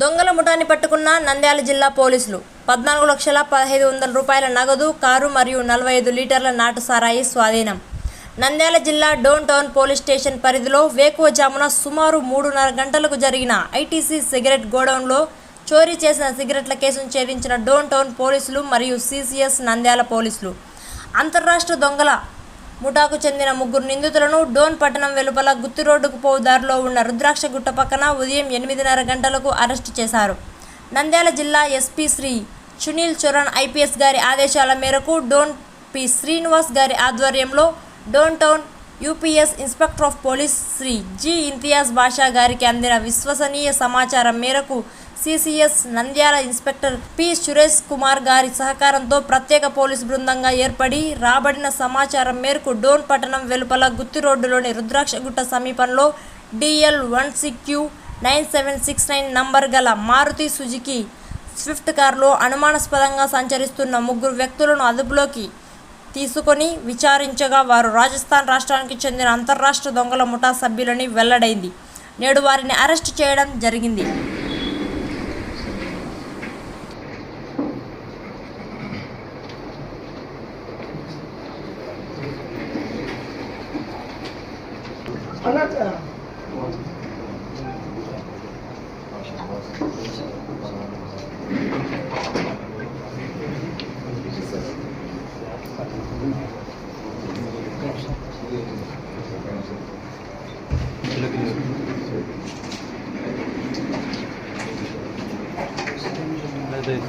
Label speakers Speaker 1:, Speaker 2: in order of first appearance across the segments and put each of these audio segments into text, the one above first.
Speaker 1: దొంగల ముఠాని పట్టుకున్న నంద్యాల జిల్లా పోలీసులు 14,15,00,000 రూపాయల నగదు, కారు మరియు 45 లీటర్ల నాటు సారాయి స్వాధీనం. నంద్యాల జిల్లా డౌన్ టౌన్ పోలీస్ స్టేషన్ పరిధిలో వేకువజామున సుమారు 3:30 గంటలకు జరిగిన ఐటీసీ సిగరెట్ గోడౌన్లో చోరీ చేసిన సిగరెట్ల కేసును ఛేదించిన డౌన్ టౌన్ పోలీసులు మరియు సిసిఎస్ నంద్యాల పోలీసులు అంతర్రాష్ట్ర దొంగల ముఠాకు చెందిన 3 నిందితులను డోన్ పట్టణం వెలుపల గుత్తి రోడ్డుకు పోవు దారిలో ఉన్న రుద్రాక్ష గుట్ట పక్కన ఉదయం 8:30 గంటలకు అరెస్టు చేశారు. నంద్యాల జిల్లా ఎస్పీ శ్రీ సునీల్ చరణ్ ఐపీఎస్ గారి ఆదేశాల మేరకు డోన్ పి శ్రీనివాస్ గారి ఆధ్వర్యంలో down town UPS inspector of police Shri G Imtiaz Basha గారికి అందిన విశ్వసనీయ సమాచారం మేరకు CCS Nandyal inspector P Suresh Kumar గారి సహకారంతో ప్రత్యేక పోలీసు బృందంగా ఏర్పడి రాబడిన సమాచారం మేరకు డోన్ పట్టణం వెలుపల గుత్తి రోడ్డులోని రుద్రాక్షగుట్ట సమీపంలో DL 16Q9769 నంబర్ గల మారుతి సుజుకి స్విఫ్ట్ కారులో అనుమానాస్పదంగా సంచరిస్తున్న 3 వ్యక్తులను అదుపులోకి తీసుకొని విచారించగా వారు రాజస్థాన్ రాష్ట్రానికి చెందిన అంతర్రాష్ట్ర దొంగల ముఠా సభ్యులని వెల్లడైంది. నేడు వారిని అరెస్టు చేయడం జరిగింది.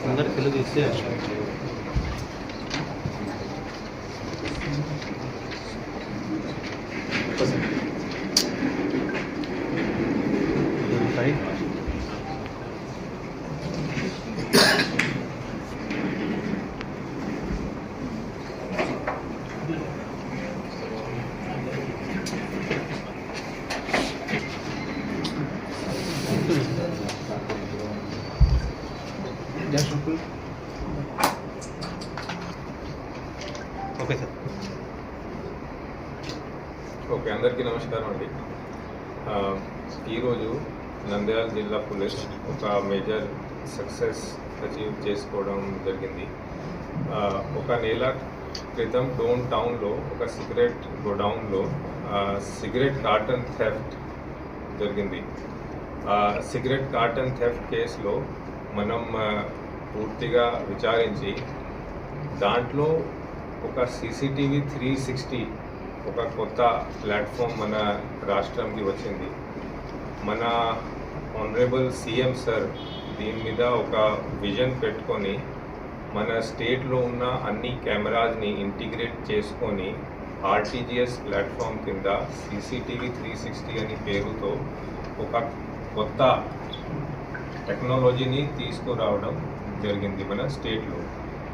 Speaker 2: अंदर किलो इससे ఓకే సార్.
Speaker 3: ఓకే, అందరికీ నమస్కారం అండి. ఈరోజు నంద్యాల జిల్లా పోలీస్ ఒక మేజర్ సక్సెస్ అచీవ్ చేసుకోవడం జరిగింది. ఒక నెల క్రితం డోన్ టౌన్లో ఒక సిగరెట్ గోడౌన్లో సిగరెట్ కార్టన్ థెఫ్ట్ జరిగింది. సిగరెట్ కార్టన్ థెఫ్ట్ కేసులో మనం పూర్తిగా విచారించి దాంట్లో ఒక CCTV 360 ఒక కొత్త ప్లాట్ఫామ్ మన రాష్ట్రంకి వచ్చింది. మన ఆనరబుల్ CM సార్ దీని మీద ఒక విజన్ పెట్టుకొని మన స్టేట్లో ఉన్న అన్ని కెమెరాస్ని ఇంటిగ్రేట్ చేసుకొని RTGS ప్లాట్ఫామ్ కింద CCTV 360 అని పేరుతో ఒక కొత్త టెక్నాలజీని తీసుకురావడం జరిగింది మన స్టేట్లో.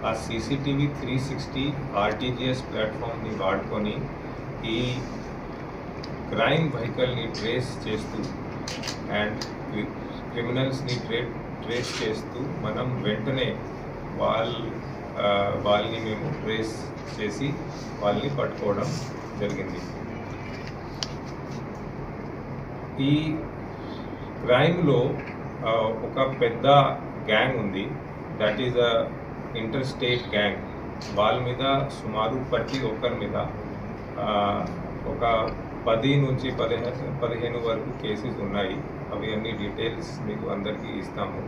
Speaker 3: ఆ CCTV 360 RTGS ప్లాట్ఫామ్ని వాడుకొని ఈ క్రైమ్ వెహికల్ని ట్రేస్ చేస్తూ అండ్ క్రిమినల్స్ని ట్రేస్ చేస్తూ మనం వెంటనే వాళ్ళని మేము ట్రేస్ చేసి వాళ్ళని పట్టుకోవడం జరిగింది. ఈ క్రైమ్లో ఒక పెద్ద గ్యాంగ్ ఉంది, that is a inter state gang. వాళ్ళ మీద సుమారు ప్రతి ఒక్కరి మీద ఒక 10 నుంచి 15 వరకు కేసెస్ ఉన్నాయి. అవి అన్ని డీటెయిల్స్ మీకు అందరికీ ఇస్తాము.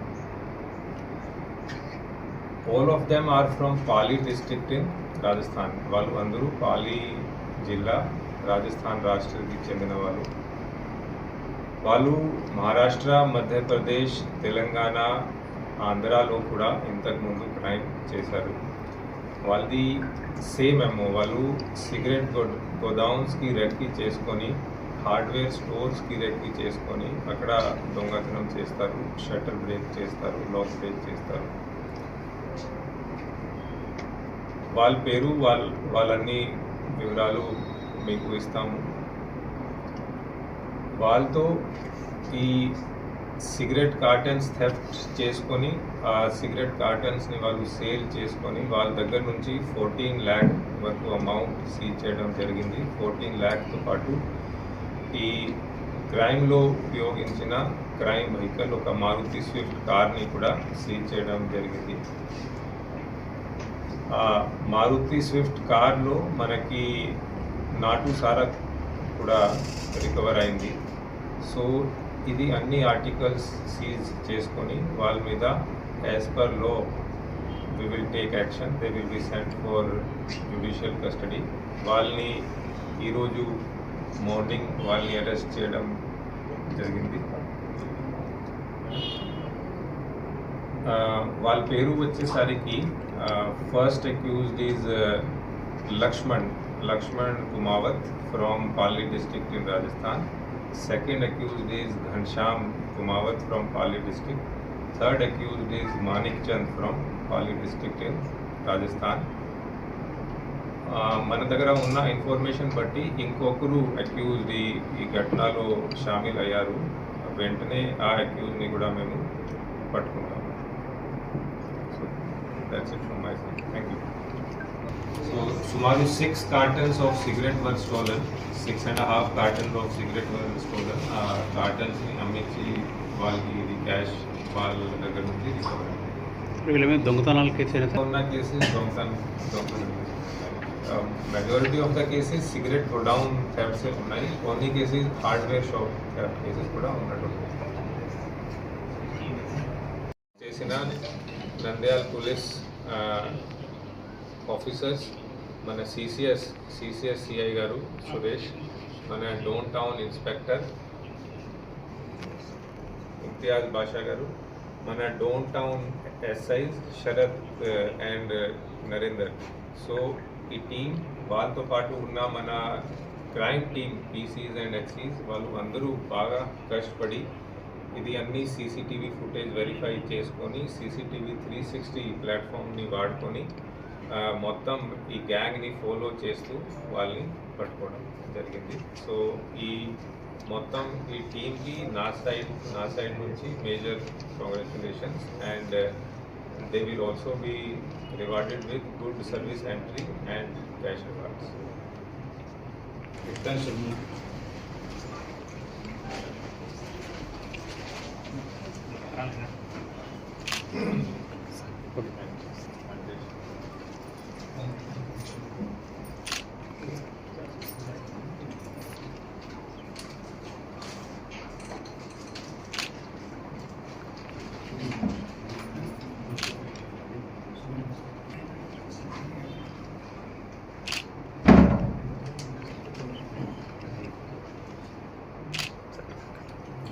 Speaker 3: All of them are from Pali district in Rajasthan. వాళ్ళు అందరూ పాలి జిల్లా రాజస్థాన్ రాష్ట్రానికి చెందిన వాళ్ళు మహారాష్ట్ర, మధ్యప్రదేశ్, తెలంగాణ, ఆంధ్రాలో కూడా ఇంతకుముందు క్రైమ్ చేశారు. వాళ్ళది సేమ్ ఏమో, వాళ్ళు సిగరెట్ గోడౌన్స్కి రెక్కి చేసుకొని హార్డ్వేర్ స్టోర్స్కి రెక్కి చేసుకొని అక్కడ దొంగతనం చేస్తారు, షట్టర్ బ్రేక్ చేస్తారు, లాక్ బ్రేక్ చేస్తారు. వాళ్ళ పేరు వాళ్ళన్ని వివరాలు మీకు ఇస్తాము. వాళ్ళతో ఈ సిగరెట్ కార్టన్స్ థెఫ్ట్ చేసుకొని ఆ సిగరెట్ కార్టన్స్ని వాళ్ళు సేల్ చేసుకొని వాళ్ళ దగ్గర నుంచి 14 lakh వరకు అమౌంట్ సీజ్ చేయడం జరిగింది. 14 lakhతో పాటు ఈ క్రైమ్లో ఉపయోగించిన క్రైమ్ వెహికల్ ఒక మారుతి స్విఫ్ట్ కార్ని కూడా సీజ్ చేయడం జరిగింది. ఆ మారుతి స్విఫ్ట్ కార్లో మనకి నాటు సారా కూడా రికవర్ అయింది. సో ఇది అన్ని ఆర్టికల్స్ సీజ్ చేసుకొని వాళ్ళ మీద యాజ్ పర్ లో we will take action. They will be sent for judicial custody. వాళ్ళని ఈరోజు మార్నింగ్ వాళ్ళని అరెస్ట్ చేయడం జరిగింది. వాళ్ళ పేరు వచ్చేసరికి first accused is Lakshman Kumawat from Pali district in Rajasthan. Second accused is Ghanshyam Kumawat from Pali district. Third accused is Manik Chand from Pali district in Rajasthan. మన దగ్గర ఉన్న ఇన్ఫర్మేషన్ బట్టి ఇంకొకరు అక్యూజ్డ్ ఈ ఘటనలో షామిల్ అయ్యారు. వెంటనే ఆ అక్యూజ్ని కూడా మేము పట్టుకుంటాము. So that's it from my side. Thank you. So సుమారు 6 cartons of cigarette were stolen. 6.5 cartons of cigarette were stolen. ఆ కార్టన్స్ని అమ్మించి వాళ్ళకి ఇది క్యాష్ వాళ్ళ దగ్గర నుంచి రికవర్ అయింది.
Speaker 2: వీళ్ళ మీద దొంగతనాలు కేసు
Speaker 3: ఉన్న కేసెస్ దొంగతనం majority of the cases cigarette godown thefts ఉన్నాయి. కొన్ని cases hardware shop theft cases కూడా ఉన్నట్టు చేసిన నంద్యాల పోలీస్ ఆఫీసర్స్, మన సిసిఎస్ సిఐ గారు సురేష్, మన డోన్ టౌన్ ఇన్స్పెక్టర్ ఇంతియాజ్ బాషా గారు, మన Dhone town SIs Sarath and Narender. So ఈ టీం వాళ్ళతో పాటు ఉన్న మన crime team PCs and HCs వాళ్ళు అందరూ బాగా కష్టపడి ఇది అన్ని సీసీటీవీ ఫుటేజ్ వెరిఫై చేసుకొని సీసీటీవీ 360 ప్లాట్ఫామ్ని వాడుకొని మొత్తం ఈ గ్యాంగ్ని ఫాలో చేస్తూ వాళ్ళని పట్టుకోవడం జరిగింది. సో ఈ మొత్తం ఈ టీమ్కి నా సైడ్ నుంచి major congratulations and they will also be rewarded with good service entry and cash rewards.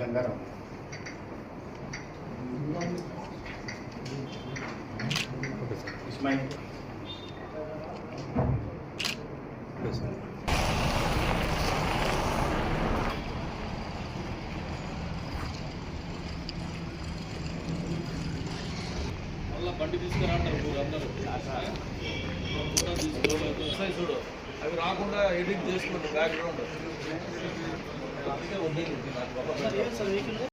Speaker 4: Gangarao Ismail
Speaker 5: బండి తీసుకురాంటారు అందరూ చూడు అవి రాకుండా ఎడిట్ చేసుకోండి బ్యాక్గ్రౌండ్ అందుకే వద్దు